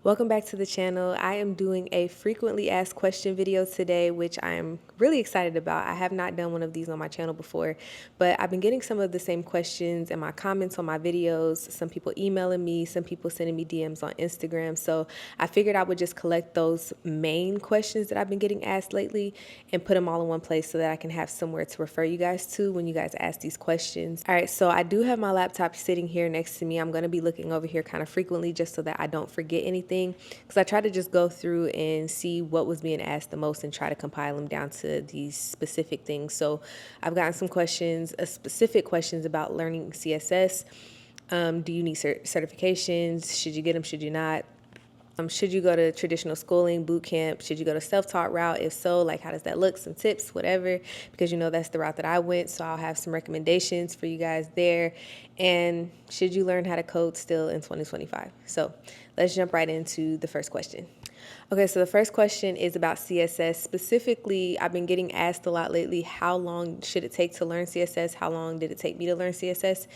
Welcome back to the channel. I am doing a frequently asked question video today, which I am really excited about. I have not done one of these on my channel before, but I've been getting some of the same questions in my comments on my videos, some people emailing me, some people sending me DMs on Instagram. So I figured I would just collect those main questions that I've been getting asked lately and put them all in one place so that I can have somewhere to refer you guys to when you guys ask these questions. All right, so I do have my laptop sitting here next to me. I'm going to be looking over here kind of frequently just so that I don't forget anything, because I try to just go through and see what was being asked the most and try to compile them down to these specific things. So I've gotten some questions, specific questions about learning CSS. Do you need certifications? Should you get them? Should you not? Should you go to traditional schooling, boot camp? Should you go to self-taught route? If so, like, how does that look? Some tips, whatever, because that's the route that I went. So I'll have some recommendations for you guys there. And should you learn how to code still in 2025? So let's jump right into the first question. Okay, so the first question is about CSS. Specifically, I've been getting asked a lot lately, how long should it take to learn CSS? How long did it take me to learn CSS?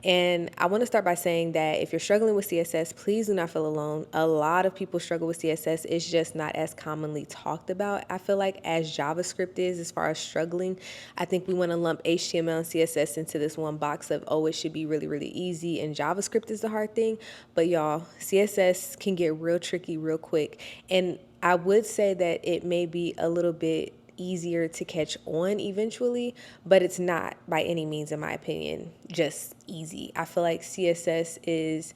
And I want to start by saying that if you're struggling with CSS, please do not feel alone. A lot of people struggle with CSS. It's just not as commonly talked about, I feel like, as JavaScript is as far as struggling. I think we want to lump HTML and CSS into this one box of, oh, it should be really, really easy, and JavaScript is the hard thing. But y'all, CSS can get real tricky real quick. And I would say that it may be a little bit easier to catch on eventually, but it's not by any means, in my opinion, just easy. I feel like CSS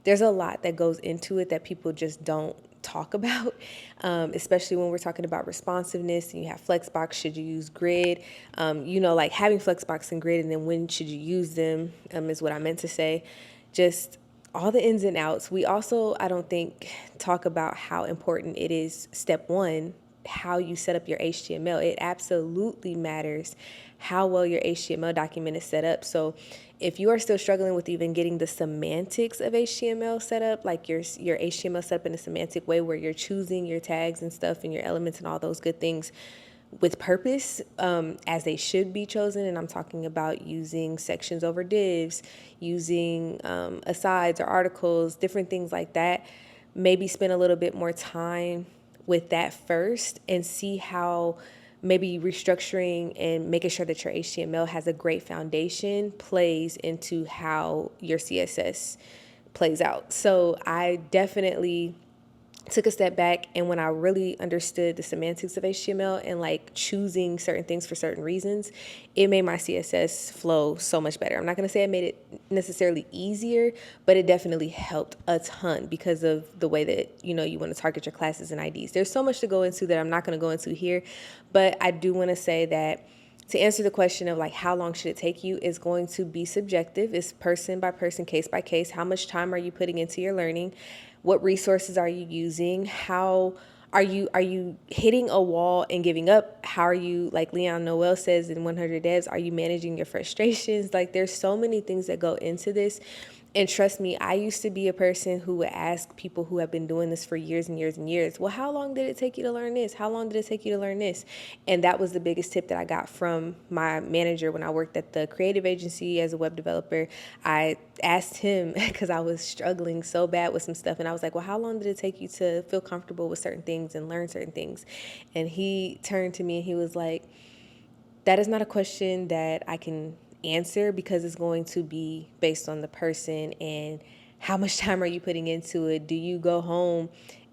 there's a lot that goes into it that people just don't talk about, especially when we're talking about responsiveness and you have Flexbox. Should you use grid? Like having Flexbox and grid, and then when should you use them, is what I meant to say. Just all the ins and outs. We also, I don't think, talk about how important it is, step one, how you set up your HTML. It absolutely matters how well your HTML document is set up. So if you are still struggling with even getting the semantics of HTML set up, like your HTML set up in a semantic way where you're choosing your tags and stuff and your elements and all those good things with purpose, as they should be chosen. And I'm talking about using sections over divs, using asides or articles, different things like that. Maybe spend a little bit more time with that first and see how maybe restructuring and making sure that your HTML has a great foundation plays into how your CSS plays out. So I definitely took a step back, and when I really understood the semantics of HTML and like choosing certain things for certain reasons, it made my CSS flow so much better. I'm not going to say it made it necessarily easier, but it definitely helped a ton because of the way that you want to target your classes and IDs. There's so much to go into that I'm not going to go into here, but I do want to say that to answer the question of like how long should it take you is going to be subjective. It's person by person, case by case. How much time are you putting into your learning? What resources are you using? How are you hitting a wall and giving up? How are you, like Leon Noel says in 100 Devs, are you managing your frustrations? Like, there's so many things that go into this. And trust me, I used to be a person who would ask people who have been doing this for years and years and years, well, how long did it take you to learn this? How long did it take you to learn this? And that was the biggest tip that I got from my manager when I worked at the creative agency as a web developer. I asked him because I was struggling so bad with some stuff. And I was like, well, how long did it take you to feel comfortable with certain things and learn certain things? And he turned to me and he was like, that is not a question that I can answer because it's going to be based on the person and how much time are you putting into it. Do you go home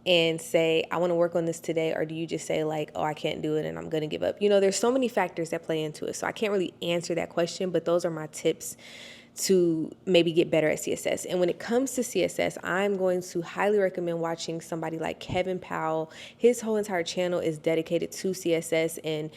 and say, I want to work on this today? Or do you just say like, oh, I can't do it and I'm going to give up? There's so many factors that play into it. So I can't really answer that question, but those are my tips to maybe get better at CSS. And when it comes to CSS, I'm going to highly recommend watching somebody like Kevin Powell. His whole entire channel is dedicated to CSS. And,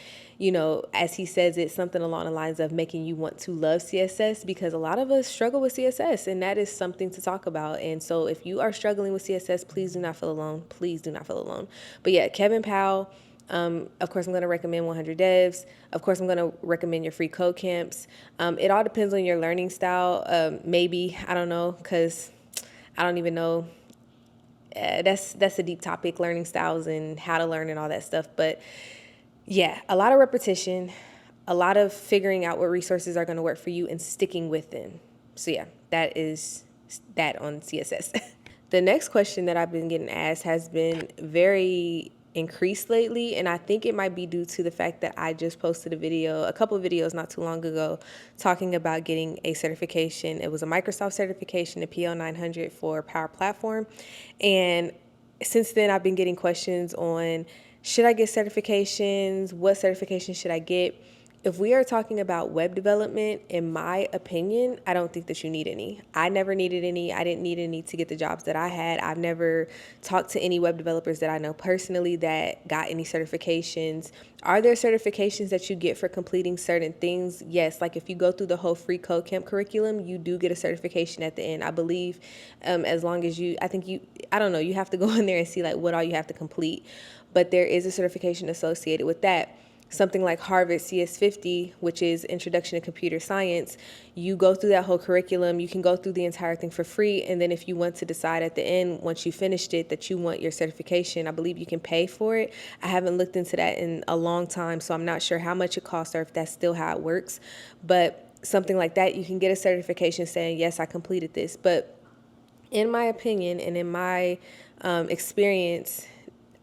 as he says, it's something along the lines of making you want to love CSS, because a lot of us struggle with CSS, and that is something to talk about. And so if you are struggling with CSS, please do not feel alone. Please do not feel alone. But yeah, Kevin Powell. Of course, I'm going to recommend 100 Devs. Of course, I'm going to recommend your free code camps. It all depends on your learning style. Maybe, I don't know, because I don't even know. That's a deep topic, learning styles and how to learn and all that stuff. But yeah, a lot of repetition, a lot of figuring out what resources are going to work for you and sticking with them. So yeah, that is that on CSS. The next question that I've been getting asked has been very increased lately, and I think it might be due to the fact that I just posted a couple of videos not too long ago, talking about getting a certification. It was a Microsoft certification, a PL900 for Power Platform, and since then I've been getting questions on, should I get certifications? What certification should I get? If we are talking about web development, in my opinion, I don't think that you need any. I never needed any. I didn't need any to get the jobs that I had. I've never talked to any web developers that I know personally that got any certifications. Are there certifications that you get for completing certain things? Yes, like if you go through the whole free Bootcamp curriculum, you do get a certification at the end. I believe as long as I don't know, you have to go in there and see like what all you have to complete. But there is a certification associated with that. Something like Harvard CS50, which is Introduction to Computer Science, you go through that whole curriculum. You can go through the entire thing for free. And then if you want to decide at the end, once you finished it, that you want your certification, I believe you can pay for it. I haven't looked into that in a long time, so I'm not sure how much it costs or if that's still how it works. But something like that, you can get a certification saying, yes, I completed this. But in my opinion and in my experience,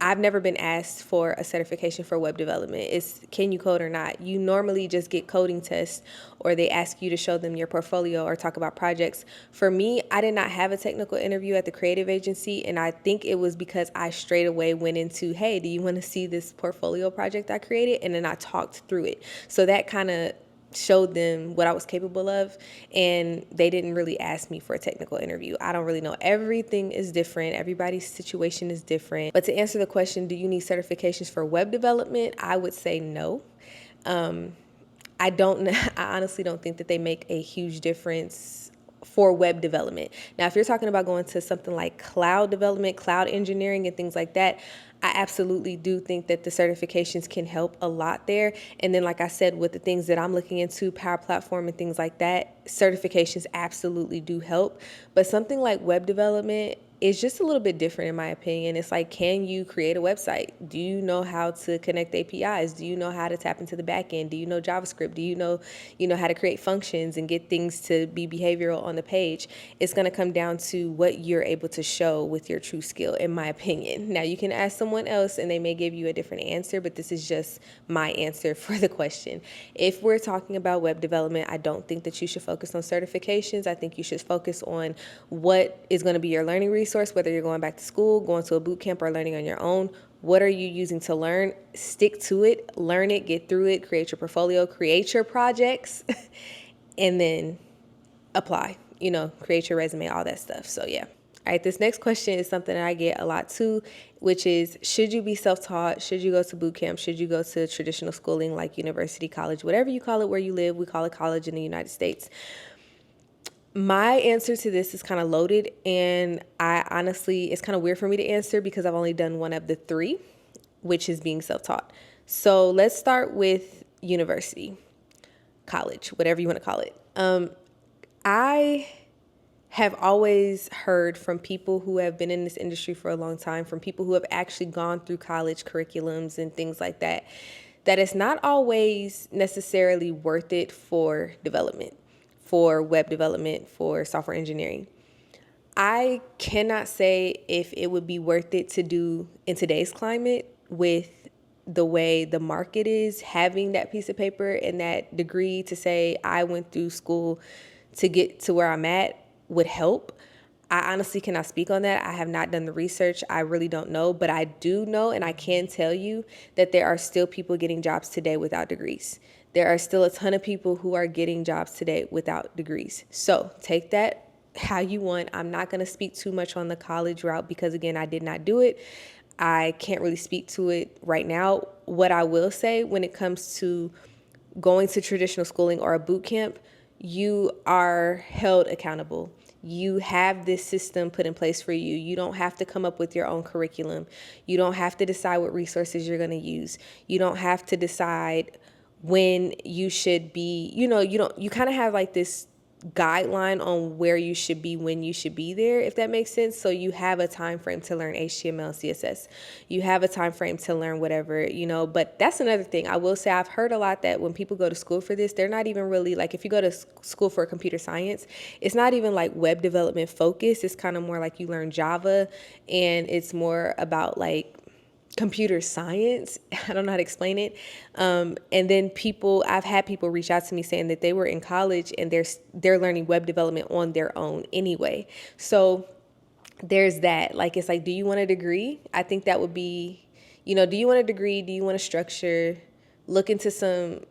I've never been asked for a certification for web development. It's can you code or not? You normally just get coding tests or they ask you to show them your portfolio or talk about projects. For me, I did not have a technical interview at the creative agency, and I think it was because I straight away went into, hey, do you want to see this portfolio project I created? And then I talked through it. So that kind of showed them what I was capable of, and they didn't really ask me for a technical interview. I don't really know. Everything is different. Everybody's situation is different. But to answer the question, do you need certifications for web development? I would say no. I honestly don't think that they make a huge difference for web development. Now, if you're talking about going to something like cloud development, cloud engineering, and things like that, I absolutely do think that the certifications can help a lot there. And then, like I said, with the things that I'm looking into, Power Platform and things like that, certifications absolutely do help. But something like web development is just a little bit different in my opinion. It's like, can you create a website? Do you know how to connect APIs? Do you know how to tap into the back end? Do you know JavaScript? Do you know how to create functions and get things to be behavioral on the page? It's going to come down to what you're able to show with your true skill, in my opinion. Now, you can ask someone else and they may give you a different answer, but this is just my answer for the question. If we're talking about web development, I don't think that you should focus on certifications. I think you should focus on what is going to be your learning resource, whether you're going back to school, going to a boot camp, or learning on your own. What are you using to learn? Stick to it, learn it, get through it, create your portfolio, create your projects, and then apply, create your resume, all that stuff. So yeah. All right, this next question is something that I get a lot too, which is, should you be self-taught? Should you go to boot camp? Should you go to traditional schooling like university, college, whatever you call it where you live? We call it college in the United States. My answer to this is kind of loaded, and it's kind of weird for me to answer because I've only done one of the three, which is being self-taught. So let's start with university, college, whatever you want to call it. I have always heard from people who have been in this industry for a long time, from people who have actually gone through college curriculums and things like that, that it's not always necessarily worth it for development, for web development, for software engineering. I cannot say if it would be worth it to do in today's climate with the way the market is, having that piece of paper and that degree to say I went through school to get to where I'm at would help. I honestly cannot speak on that. I have not done the research. I really don't know, but I do know, and I can tell you that there are still people getting jobs today without degrees. There are still a ton of people who are getting jobs today without degrees. So take that how you want. I'm not going to speak too much on the college route because, again, I did not do it. I can't really speak to it right now. What I will say when it comes to going to traditional schooling or a boot camp, you are held accountable. You have this system put in place for you. You don't have to come up with your own curriculum. You don't have to decide what resources you're going to use. You don't have to decide when you should be, you kind of have like this guideline on where you should be when you should be there, if that makes sense. So you have a time frame to learn HTML, CSS. You have a time frame to learn whatever, but that's another thing. I will say I've heard a lot that when people go to school for this, they're not even really like, if you go to school for computer science, it's not even like web development focused. It's kind of more like you learn Java, and it's more about like computer science. I don't know how to explain it. And then I've had people reach out to me saying that they were in college and they're learning web development on their own anyway. So there's that. Like, it's like, do you want a degree? I think that would be, do you want a degree? Do you want a structure? Look into some,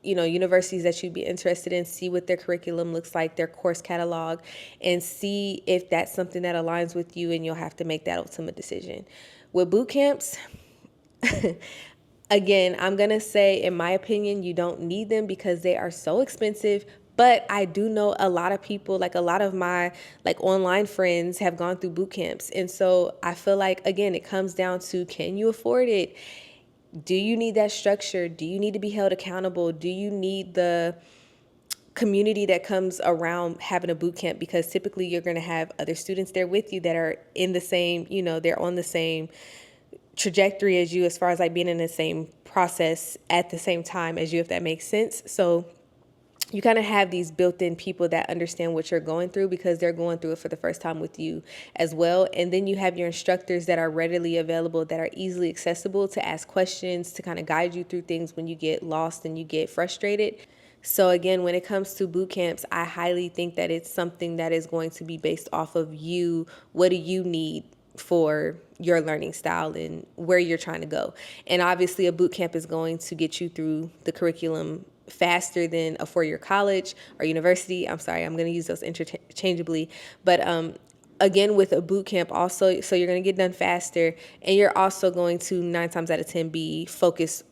universities that you'd be interested in, see what their curriculum looks like, their course catalog, and see if that's something that aligns with you, and you'll have to make that ultimate decision. With boot camps, again, I'm going to say, in my opinion, you don't need them because they are so expensive. But I do know a lot of people, like a lot of my like online friends have gone through boot camps. And so I feel like, again, it comes down to, can you afford it? Do you need that structure? Do you need to be held accountable? Do you need the community that comes around having a boot camp? Because typically you're going to have other students there with you that are in the same, they're on the same trajectory as you, as far as like being in the same process at the same time as you, if that makes sense. So you kind of have these built-in people that understand what you're going through because they're going through it for the first time with you as well. And then you have your instructors that are readily available, that are easily accessible to ask questions, to kind of guide you through things when you get lost and you get frustrated. So again, when it comes to boot camps, I highly think that it's something that is going to be based off of you. What do you need for your learning style and where you're trying to go? And obviously a boot camp is going to get you through the curriculum faster than a 4-year college or university. I'm sorry, I'm going to use those interchangeably. But again, with a boot camp also, so you're going to get done faster, and you're also going to 9 times out of 10 be focused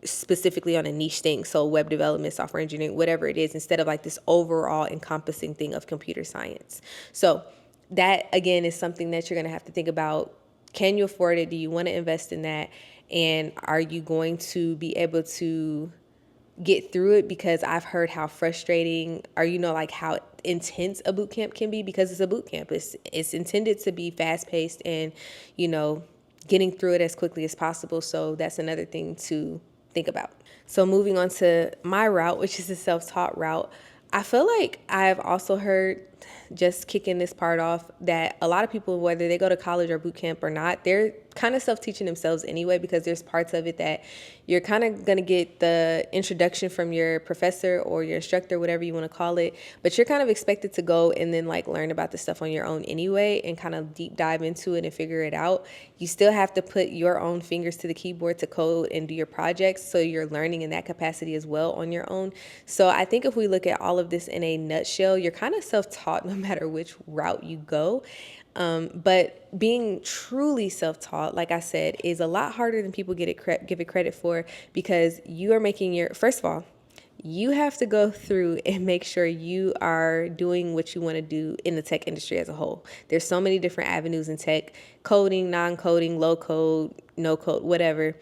specifically on a niche thing. So web development, software engineering, whatever it is, instead of like this overall encompassing thing of computer science. So that, again, is something that you're going to have to think about. Can you afford it? Do you want to invest in that? And are you going to be able to get through it? Because I've heard how frustrating, or like how intense a boot camp can be, because it's a boot camp. It's intended to be fast paced and getting through it as quickly as possible. So that's another thing to think about. So moving on to my route, which is a self-taught route, I feel like I've also heard, just kicking this part off, that a lot of people, whether they go to college or boot camp or not, they're kind of self-teaching themselves anyway, because there's parts of it that you're kind of going to get the introduction from your professor or your instructor, whatever you want to call it, but you're kind of expected to go and then like learn about the stuff on your own anyway and kind of deep dive into it and figure it out. You still have to put your own fingers to the keyboard to code and do your projects, so you're learning in that capacity as well on your own. So I think if we look at all of this in a nutshell, you're kind of self-taught no matter which route you go. But being truly self-taught, like I said, is a lot harder than people give it credit for, because you are making first of all, you have to go through and make sure you are doing what you want to do in the tech industry as a whole. There's so many different avenues in tech: coding, non-coding, low code, no code, whatever.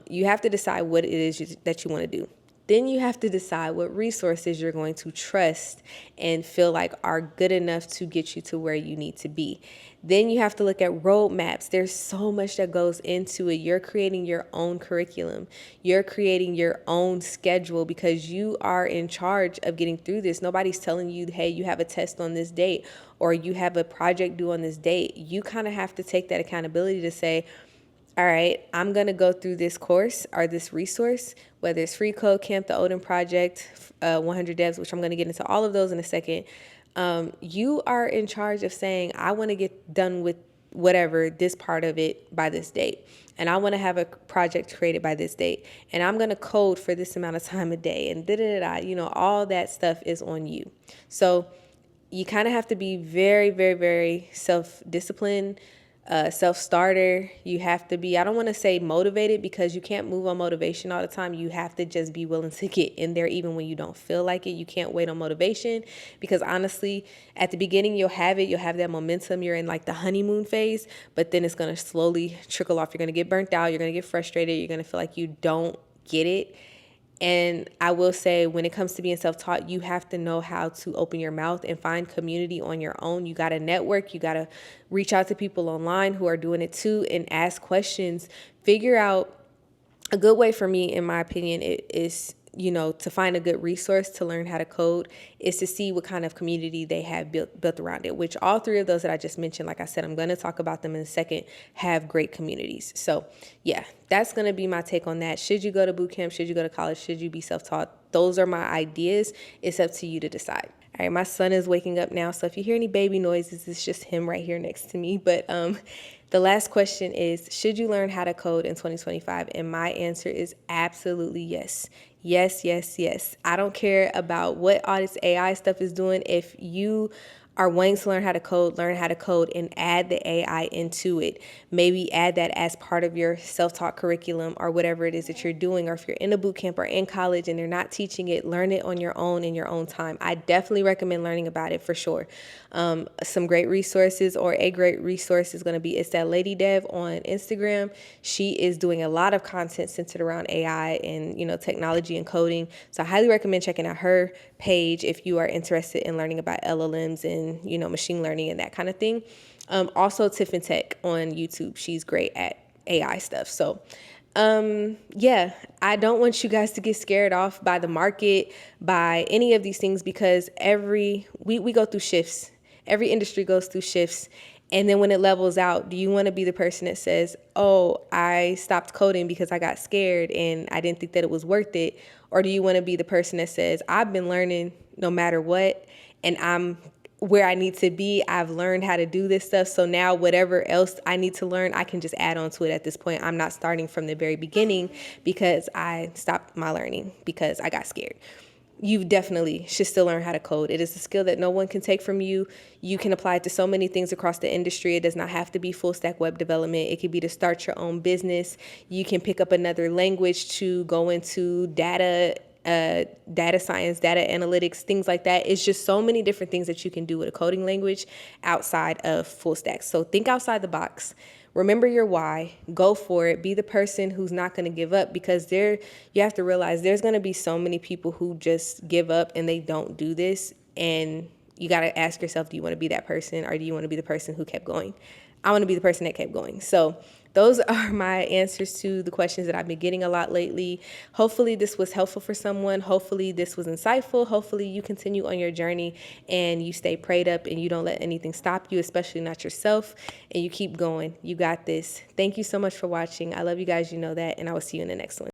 You have to decide what it is that you want to do. Then you have to decide what resources you're going to trust and feel like are good enough to get you to where you need to be. Then you have to look at roadmaps. There's so much that goes into it. You're creating your own curriculum. You're creating your own schedule, because you are in charge of getting through this. Nobody's telling you, hey, you have a test on this date or you have a project due on this date. You kind of have to take that accountability to say, all right, I'm going to go through this course or this resource, whether it's Free Code Camp, the Odin Project, 100 Devs, which I'm going to get into all of those in a second. You are in charge of saying, I want to get done with whatever, this part of it by this date. And I want to have a project created by this date. And I'm going to code for this amount of time a day. And all that stuff is on you. So you kind of have to be very, very, very self-disciplined. Self-starter. You have to be, I don't want to say motivated, because you can't move on motivation all the time. You have to just be willing to get in there even when you don't feel like it. You can't wait on motivation, because honestly, at the beginning you'll have that momentum. You're in like the honeymoon phase, but then it's going to slowly trickle off. You're going to get burnt out. You're going to get frustrated. You're going to feel like you don't get it. And I will say, when it comes to being self-taught, you have to know how to open your mouth and find community on your own. You got to network. You got to reach out to people online who are doing it too and ask questions. Figure out a good way for me, in my opinion, is, to find a good resource to learn how to code is to see what kind of community they have built around it, which all three of those that I just mentioned, like I said, I'm going to talk about them in a second, have great communities. So yeah, that's going to be my take on that. Should you go to boot camp? Should you go to college? Should you be self-taught? Those are my ideas. It's up to you to decide. All right, my son is waking up now, so if you hear any baby noises, it's just him right here next to me. But the last question is, should you learn how to code in 2025? And my answer is absolutely yes. Yes, yes, yes. I don't care about what all this AI stuff is doing. If you are wanting to learn how to code and add the AI into it. Maybe add that as part of your self-taught curriculum or whatever it is that you're doing. Or if you're in a boot camp or in college and they're not teaching it, learn it on your own in your own time. I definitely recommend learning about it for sure. Some great resources, or a great resource is going to be, it's that Lady Dev on Instagram. She is doing a lot of content centered around AI and, technology and coding. So I highly recommend checking out her page if you are interested in learning about LLMs and, machine learning and that kind of thing. Also Tiffin Tech on YouTube. She's great at AI stuff. So yeah, I don't want you guys to get scared off by the market, by any of these things, because we go through shifts. Every industry goes through shifts. And then when it levels out, do you want to be the person that says, oh, I stopped coding because I got scared and I didn't think that it was worth it? Or do you want to be the person that says, I've been learning no matter what, and I'm where I need to be. I've learned how to do this stuff. So now whatever else I need to learn, I can just add on to it at this point. I'm not starting from the very beginning because I stopped my learning because I got scared. You definitely should still learn how to code. It is a skill that no one can take from you. You can apply it to so many things across the industry. It does not have to be full stack web development. It could be to start your own business. You can pick up another language to go into data science, data analytics, things like that. It's just so many different things that you can do with a coding language outside of full stack. So think outside the box. Remember your why, go for it, be the person who's not going to give up, because you have to realize there's going to be so many people who just give up and they don't do this. And you got to ask yourself, do you want to be that person, or do you want to be the person who kept going? I want to be the person that kept going. So those are my answers to the questions that I've been getting a lot lately. Hopefully this was helpful for someone. Hopefully this was insightful. Hopefully you continue on your journey and you stay prayed up and you don't let anything stop you, especially not yourself, and you keep going. You got this. Thank you so much for watching. I love you guys. You know that, and I will see you in the next one.